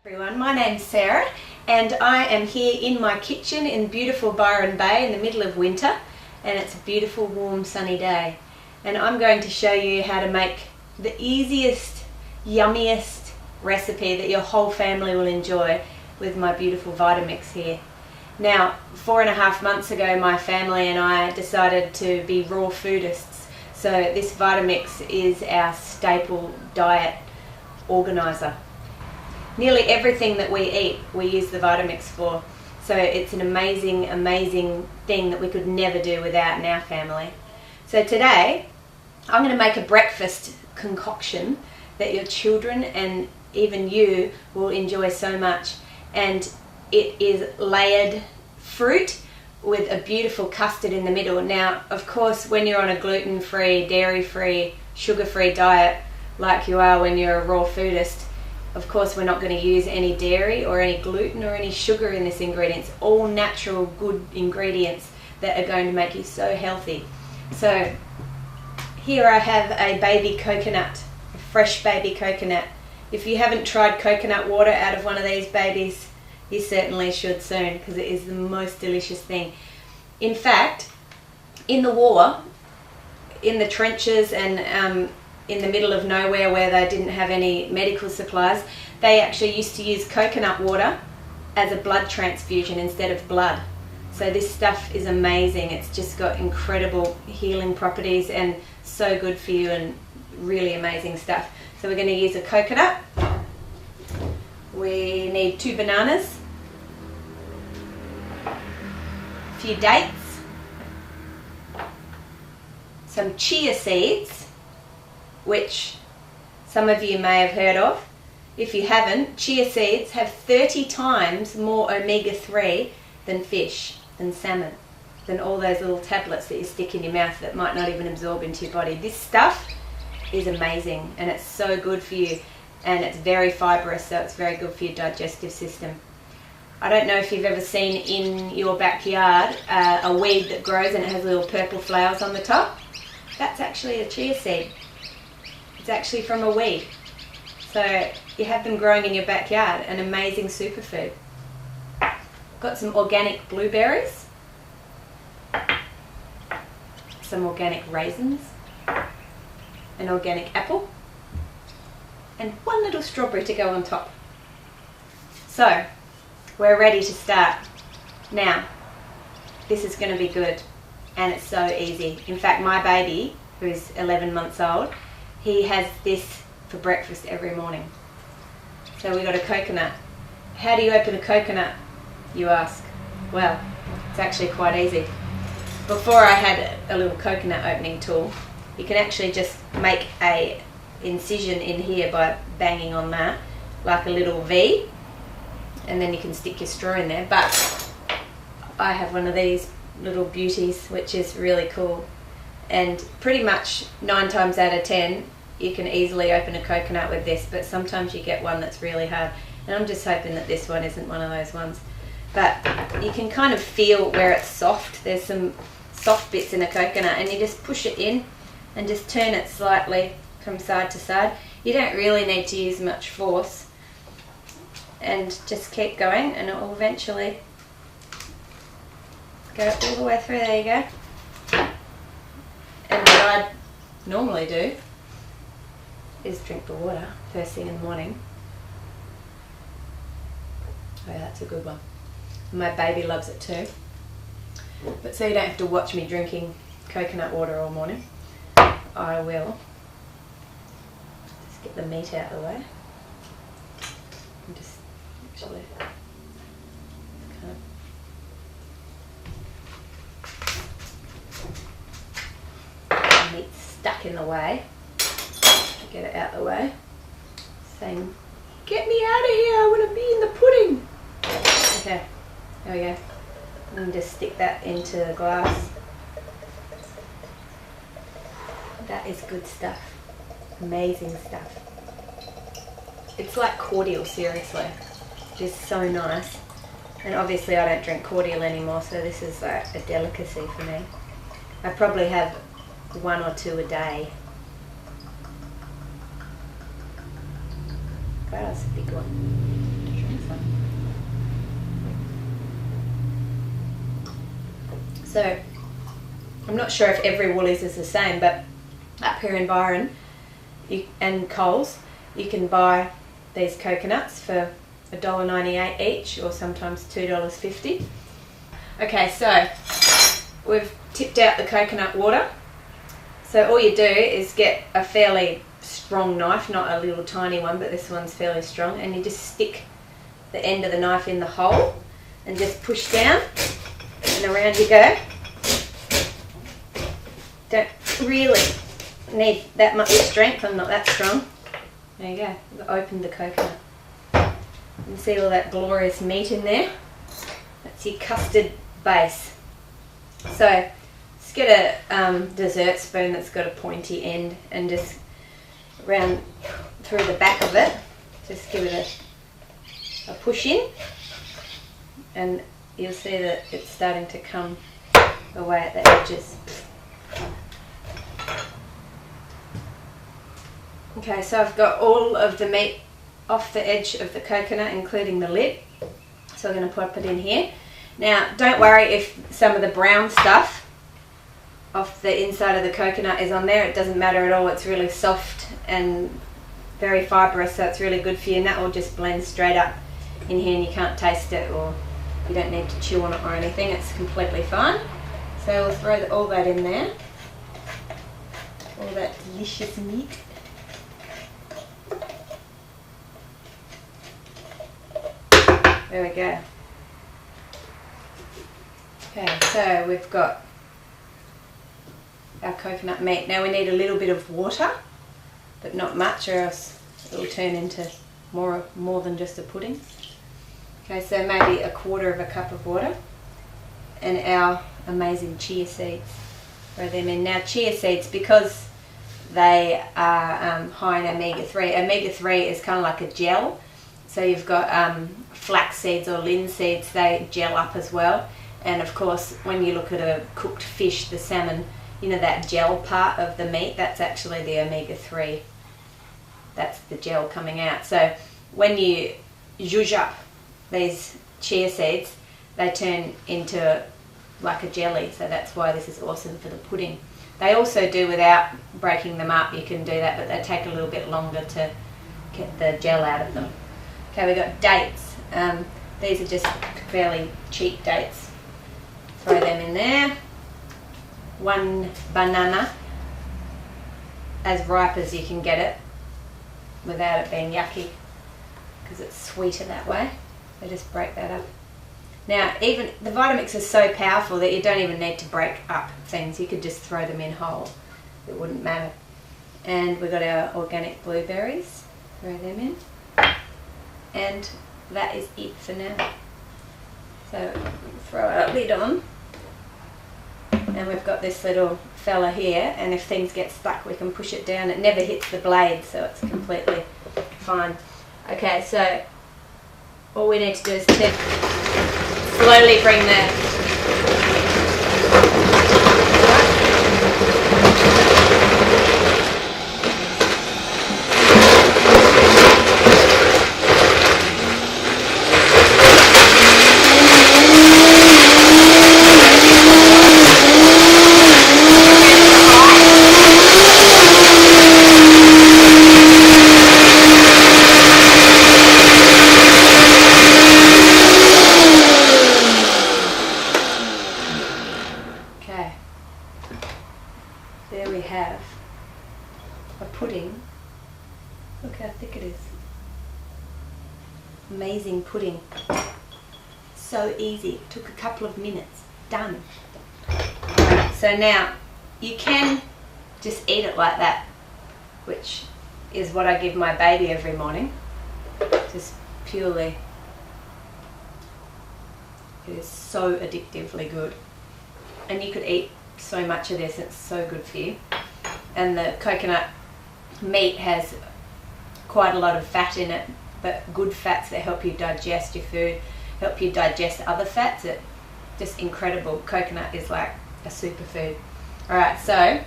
Everyone, my name's Sarah and I am here in my kitchen in beautiful Byron Bay in the middle of winter, and it's a beautiful warm sunny day, and I'm going to show you how to make the easiest, yummiest recipe that your whole family will enjoy with my beautiful Vitamix here. Now, 4.5 months ago my family and I decided to be raw foodists, so this Vitamix is our staple diet organiser. Nearly everything that we eat, we use the Vitamix for. So it's an amazing, amazing thing that we could never do without in our family. So today, I'm going to make a breakfast concoction that your children and even you will enjoy so much. And it is layered fruit with a beautiful custard in the middle. Now, of course, when you're on a gluten-free, dairy-free, sugar-free diet, like you are when you're a raw foodist, of course, we're not going to use any dairy or any gluten or any sugar in this ingredient. It's all natural, good ingredients that are going to make you so healthy. So here I have a baby coconut, a fresh baby coconut. If you haven't tried coconut water out of one of these babies, you certainly should soon, because it is the most delicious thing. In fact, in the war, in the trenches and in the middle of nowhere where they didn't have any medical supplies, they actually used to use coconut water as a blood transfusion instead of blood. So this stuff is amazing. It's just got incredible healing properties and so good for you and really amazing stuff. So we're going to use a coconut. We need 2 bananas, a few dates, some chia seeds, which some of you may have heard of. If you haven't, chia seeds have 30 times more omega-3 than fish, than salmon, than all those little tablets that you stick in your mouth that might not even absorb into your body. This stuff is amazing and it's so good for you, and it's very fibrous, so it's very good for your digestive system. I don't know if you've ever seen in your backyard a weed that grows and it has little purple flowers on the top. That's actually a chia seed. It's actually from a weed. So you have them growing in your backyard, an amazing superfood. Got some organic blueberries, some organic raisins, an organic apple, and 1 little strawberry to go on top. So we're ready to start. Now, this is going to be good, and it's so easy. In fact, my baby, who's 11 months old, he has this for breakfast every morning. So we got a coconut. How do you open a coconut, you ask? Well, it's actually quite easy. Before I had a little coconut opening tool, you can actually just make a incision in here by banging on that, like a little V, and then you can stick your straw in there. But I have one of these little beauties, which is really cool. And pretty much 9 times out of 10, you can easily open a coconut with this, but sometimes you get one that's really hard. And I'm just hoping that this one isn't one of those ones. But you can kind of feel where it's soft. There's some soft bits in a coconut, and you just push it in and just turn it slightly from side to side. You don't really need to use much force. And just keep going, and it will eventually go all the way through. There you go. And what I normally do is drink the water first thing in the morning. Oh, that's a good one. My baby loves it too. But so you don't have to watch me drinking coconut water all morning, I will just get the meat out of the way. And just actually kind of meat stuck in the way. Get it out of the way, saying, "Get me out of here, I want to be in the pudding." Okay, there we go. And just stick that into the glass. That is good stuff. Amazing stuff. It's like cordial, seriously. It is so nice. And obviously I don't drink cordial anymore, so this is like a delicacy for me. I probably have 1 or 2 a day. Wow, that's a big one. So I'm not sure if every Woolies is the same, but up here in Byron and Coles, you can buy these coconuts for $1.98 each, or sometimes $2.50. Okay, so we've tipped out the coconut water. So all you do is get a fairly strong knife, not a little tiny one, but this one's fairly strong, and you just stick the end of the knife in the hole and just push down, and around you go. Don't really need that much strength, I'm not that strong. There you go, I've opened the coconut. You can see all that glorious meat in there. That's your custard base. So just get a dessert spoon that's got a pointy end and just round through the back of it, just give it a push in, and you'll see that it's starting to come away at the edges. Okay, so I've got all of the meat off the edge of the coconut, including the lid. So I'm going to pop it in here. Now, don't worry if some of the brown stuff off the inside of the coconut is on there. It doesn't matter at all. It's really soft and very fibrous, so it's really good for you, and that will just blend straight up in here, and you can't taste it, or you don't need to chew on it or anything. It's completely fine. So we'll throw all that in there, all that delicious meat. There we go. Okay, so we've got our coconut meat. Now we need a little bit of water, but not much, or else it will turn into more than just a pudding. Okay, so maybe a quarter of a cup of water, and our amazing chia seeds. Throw them in. Now chia seeds, because they are high in omega-3. Omega-3 is kind of like a gel. So you've got flax seeds or linseeds, they gel up as well. And of course, when you look at a cooked fish, the salmon, you know that gel part of the meat, that's actually the omega-3. That's the gel coming out. So when you zhuzh up these chia seeds, they turn into like a jelly. So that's why this is awesome for the pudding. They also do without breaking them up. You can do that, but they take a little bit longer to get the gel out of them. Okay, we've got dates. These are just fairly cheap dates. Throw them in there. 1 banana, as ripe as you can get it, without it being yucky, because it's sweeter that way. So just break that up. Now, even the Vitamix is so powerful that you don't even need to break up things. You could just throw them in whole. It wouldn't matter. And we've got our organic blueberries. Throw them in. And that is it for now. So throw our lid on, and we've got this little fella here, and if things get stuck we can push it down. It never hits the blade, so it's completely fine. Okay, so all we need to do is slowly bring the there we have a pudding. Look how thick it is. Amazing pudding. So easy. Took a couple of minutes. Done. Alright, so now you can just eat it like that, which is what I give my baby every morning. Just purely. It is so addictively good. And you could eat so much of this, it's so good for you. And the coconut meat has quite a lot of fat in it, but good fats that help you digest your food, help you digest other fats. It's just incredible. Coconut is like a superfood. Alright, so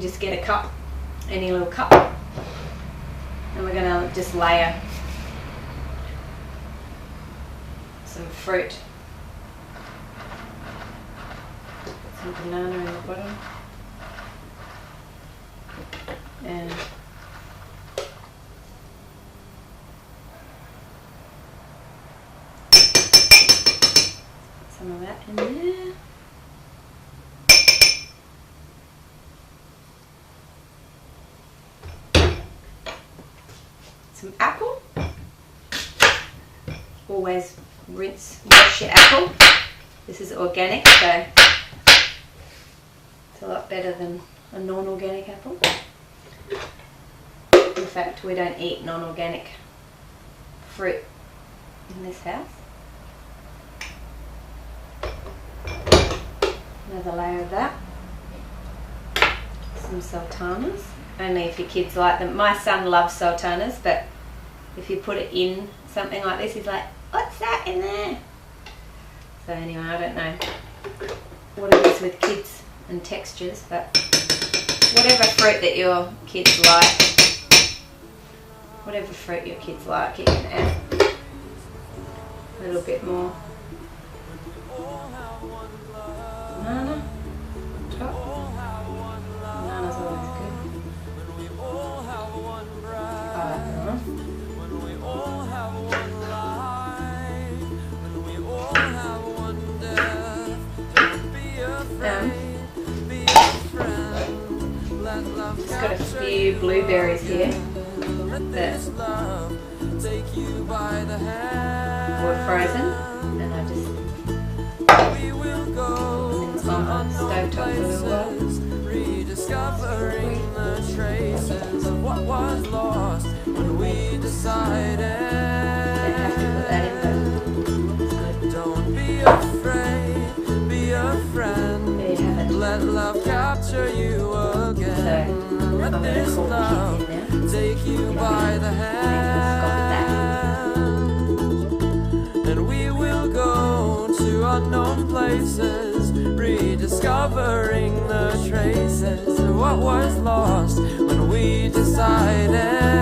just get a cup, any little cup, and we're going to just layer some fruit some banana in the bottom. And some of that in there. Some apple. Always rinse, wash your apple. This is organic, so it's a lot better than a non-organic apple. In fact, we don't eat non-organic fruit in this house. Another layer of that. Some sultanas, only if your kids like them. My son loves sultanas, but if you put it in something like this, he's like, what's that in there? So anyway, I don't know what it is with kids and textures, but whatever fruit that your kids like, whatever fruit your kids like, you can add a little bit more. Banana, top. Banana's always good. I like banana. Just got a few blueberries here that were frozen, and I just put them on the stove top for a little while. Rediscovering the traces of what was lost when we decided. Don't have to put that in, but it's good. Don't be afraid, be a friend. There you have it. Let love capture you again. Let this love take you by the hand, and we will go to unknown places, rediscovering the traces of what was lost when we decided.